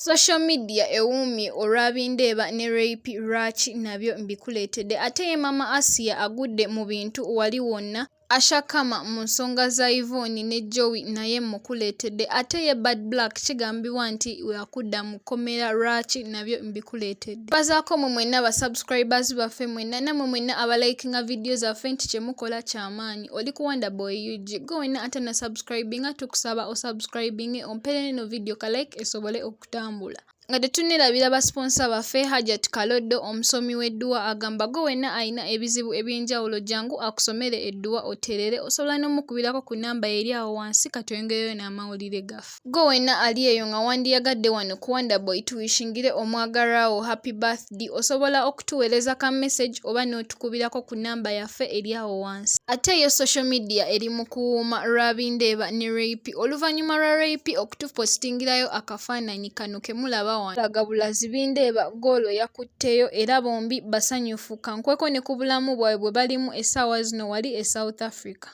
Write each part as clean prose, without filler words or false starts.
Social media ewuumye olwa Bindeeba ne rape lwaki nabyo mbikuleetedde ate ye Mama Asia agudde mu bintu wali wonna Ashakama mu nsonga za Yvonne ne Joey naye mukuleetedde ate ye Bad Black kigambibwa nti yakudda mu kkomera lwaki nabyo mbikuleetedde. Bazaako mu mwenna ba subscribers baffe mwenna namwe mwenna abalikinga video zaffe nti kye mukola ky'amaanyi oli ku Wonderboy UG go wenna ate na subscribinga tukusaba o subscribing omperene no video ka like esobole okutambula. Nga tetunnirabira ba sponsor baffe Hajat Kaloddo omusomi w'edduwa agamba go wenna alina ebizibu eby'enjawulo jangu akusomere edduwa oterere osobola n'omukubirako ku nnamba eri awo wansi katwengereyo n'amawulire gaffe. Go wenna ali eyo nga wandiyagadde wano ku Wonderboy tuwishingire omwagalwawo happy birthday osobola okutuweereza ka message oba n'otukubirako ku nnamba yaffe eri awo wansi. Ate yo social media eri mu kuwuuma lwa Bindeeba ne rape oluvannyuma lwa rape okutupostingirayo akafaananyi kano ke mulaba laga bulazi Bindeeba goolo yakutteyo era bombi basanyufu kankweko ne ku bulamu bwabwe bwe balimu essaawa zino wali e South Africa.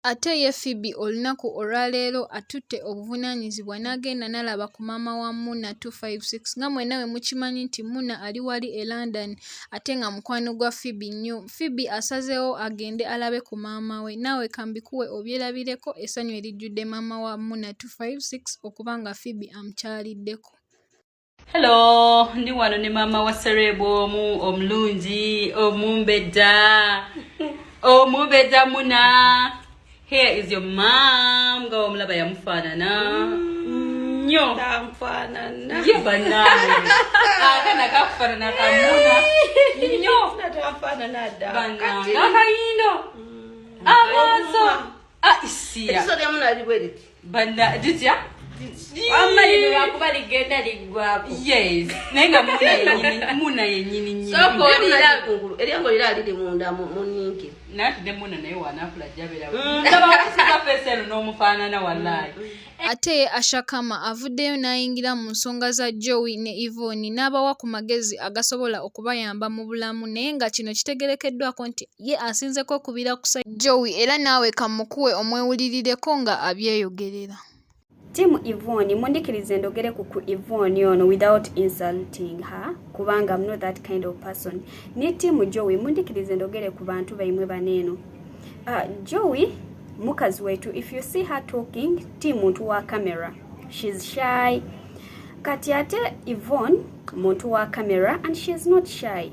Ate ye Phoebe olunaku olwaleero atutte obuvunaanyizibwa n'agenda n'alaba ku maama wa Muna 256 nga mwenna bwe mukimanyi nti Muna ali wali e London ate nga mukwano gwa Phoebe nnyo. Phoebe asazeewo agende alabe ku maama we naawe kambikuwe obyerabireko essanyu erijjudde maama wa Muna 256 okuba nga Phoebe amukyaliddeko. Hello, ndi wano ne maama wa Serebo omulungi omumbedda Muna. Here is your mom. Nga omulaba yamufaanana nnyo. Tamfaanana. Ye bannange. Akana kafaanana ka Muna nnyo. Tamfaanana dda. Bannange akayindo. Amaaso. Isiya. Ekiso lya Muna ali bwe liti. Ditya? Amaliro lwakuba ligenda liggwako. Yes. Naye nga Muna yennyini nnyo. Soko eryango lira liri munda mu nnyingi. Natudde Muna naye wanaakula jjabera. Ndaba okusiga feesero n'omufaanana wallahi. Ate ye Ashakama avuddeyo n'ayingira mu nsonga za Joey ne Yvonne n'abawa ku magezi agasobola okubayamba mu bulamu naye nga kino kitegerekeddwako nti ye asinzeko okubira kusa Joey era naawe kamukuwe omwewulirireko nga abyeyogerera. Timu Yvonne mundikirize ndogere ku Yvonne ono without insulting her kubanga I'm not that kind of person. Ni timu Joey mundikirize ndogere ku bantu baimwe baneeno. Joey mukazi wetu, if you see her talking ti muntu wa camera, she's shy. Kati ate Yvonne muntu wa camera and she's not shy.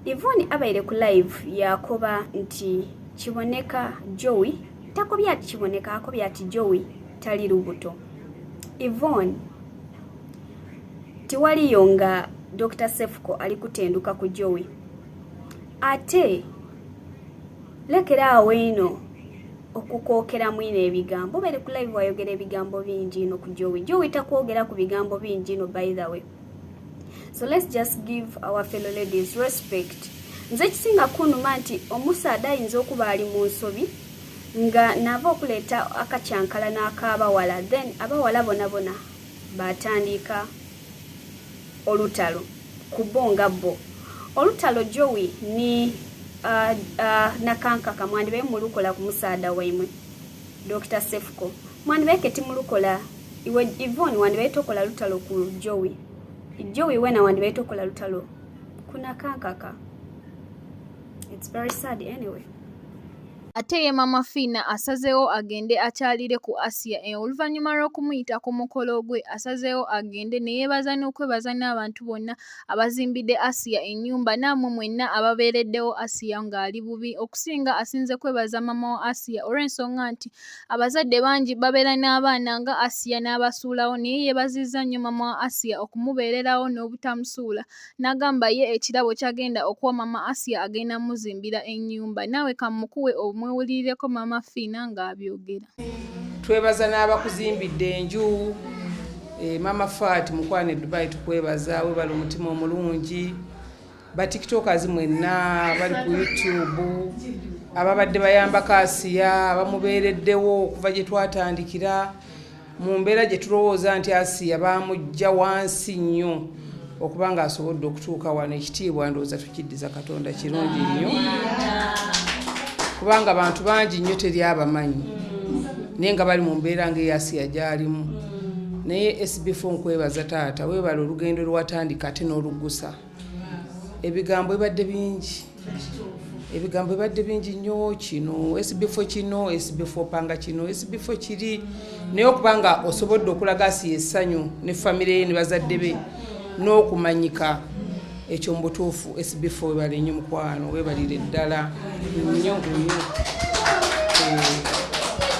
Yvonne abaire ku live yakoba nti kiboneka Joey takobya ati kiboneka akobya ati Joey tali lubuto. Yvonne tiwaliyo nga Dr. Sefko alikutenduka ku Joey. Ate lekera aweno okukookera mwine ebigambo bere ku live wayogera ebigambo bingi no ku Joey. Joey takwogera ku bigambo bingi no by the way. So let's just give our fellow ladies respect. Nze kisinga kunuma nti omusaada ayinza okuba ali mu nsobi nga nava okuleeta akacyankala n'akabawala then abawala bona batandika olutalo kubonga bo. Olutalo Joey ni nakankaka mwandibe mulukola ku musaada waimwe Dr. Sefko mwandibe timulukola iwe Yvonne wandibe tokola lutalo ku Joey wena wandibe tokola lutalo kuna kankaka. It's very sad anyway. ate ye Mama Fiina asazeewo agende akyalire ku Asia. Oluvannyuma lw'okumuyita ku mukolo gwe asazeewo agende ne yeebaza n'okwebaza n'abantu bonna abazimbidde Asia ennyumba nammwe mwenna ababeereddewo Asia ng'ali bubi. Okusinga asinze kwebaza maama wa Asia olw'ensonga nti abazadde bangi babeera n'abaana nga Asia n'abasuulawo, naye yeebazizza nnyo maama wa Asia okumubeererawo n'obutamusuula. N'agamba ye ekirabo ky'agenda okuwa maama Asia agenda muzimbira ennyumba. Naawe kamukuwe omwewulirireko Mama Fiina ng'abyogera. Twebaza n'abakuzimbidde enju. Mama Fat mukwane Dubai tukwebaza, webale omutima omulungi. Ba tiktokers mwenna bali ku YouTube ababadde bayambako Asia abamubeereddewo okuva gye twatandikira mu mbeera gye tulowooza nti Asia bamujja wansi nnyo okuba nga asobodde okutuuka wano. Ekitiibwa ndowooza tukiddiza Katonda kirungi nnyo kubanga abantu bangi nnyo teri abamanyi naye nga bali mu mbeera ng'eya Asia gy'alimu. Naye SB4 nkwebaza taata, weebala olugendo lwatandika ate n'oluggusa. Ebigambo ebadde bingi. Ebigambo ebadde bingi nnyo, kino SB4 kino, SB4 panga kino, SB4 kiri. Naye okubanga osobodde okulaga Asia essanyu ne famire ye ne bazadde be n'okumanyika ekyo mu butuufu SB4 webale nnyo mukwano, weebalire ddala nnyo nnyo.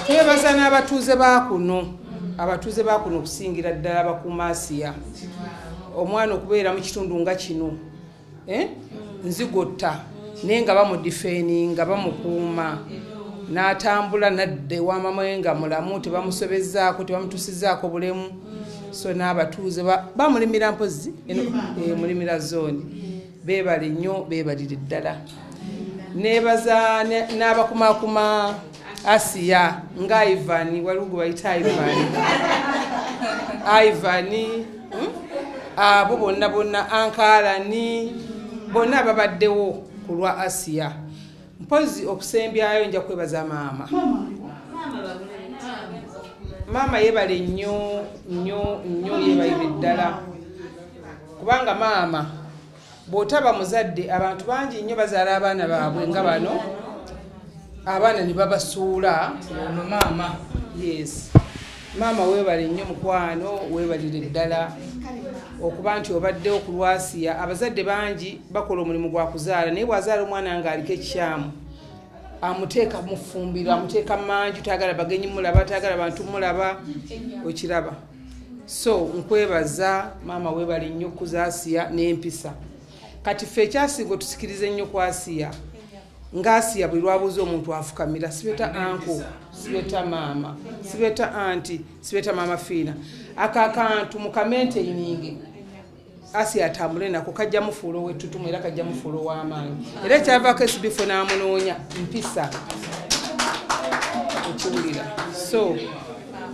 Twebaza n'abatuuze baakuno, abatuuze baakuno okusingira ddala abakuuma Asia. Omwana okubeera mu kitundu nga kino nzigotta naye nga bamudifeninga bamukuuma n'atambula nadda ewa mama we nga mulamu, tebamusobezaako tebamutusizaako bulemu. So n'abatuuze bamulimira mpozi mulimira zooni, beebale nnyo, beebalire ddala. Neebaza n'abakumakuma Asia nga Ivan, waliwo gwe bayita Ivan, abo bonna Ankalani bonna babaddewo ku lwa Asia. Mpozi okusembyayo nja kwebaza maama. Maama yeebale nnyo nnyo nnyo, yeebalire ddala kubanga maama bw'otaba muzadde abantu bangi nnyo bazaala abaana baabwe nga bano, abaana ne babasuula ono maama. Yes, maama weebale nnyo mukwano, weebalire ddala okuba nti obaddewo ku lwa Asia. Abazadde bangi bakola omulimu gwa kuzaala, naye bw'azaala omwana ng'aliko ekikyamu amuteeka mu ffumbiro, amuteeka manju, taagala bagenyi mulaba, taagala bantu mulaba, okiraba. So nkwebaza maama, weebale nnyo kuza Asia n'empisa. Kati ffe ekyasinga otusikirize nnyo ku Asia nga Asia bwe lwabuuza omuntu afukamira, sibeta anko, sibeta maama, sibeta anti, sibeta Mama Fiina. Akakantu mukamenteininge Asia atambule nako kajja mufuulo wettutumu era kajja mufuulo w'amaanyi. Era ekyavaako SB4 n'amunoonya mpisa okiwulira. So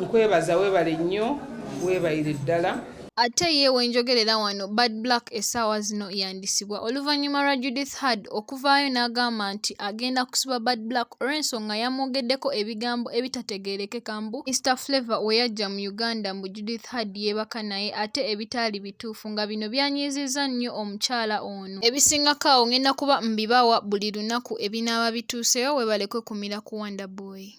nkwebaza, weebale nnyo, weebalire ddala. Ate ye wenjogerera wano Bad Black essaawa zino yandisibwa oluvannyuma lwa Judith Heard okuvaayo n'agamba nti agenda kusiba Bad Black olw'ensonga yamwogeddeko ebigambo ebitategeerekeka mbu Mr Flavour we yajja mu Uganda mbu Judith Heard yeebaka naye ate ebitaali bituufu, nga bino byanyiizizza nnyo omukyala ono. Ebisingako awo ngenda kuba mbibawa buli lunaku ebinaaba bituuseyo, weebalekwe kumira ku Wonder Boy.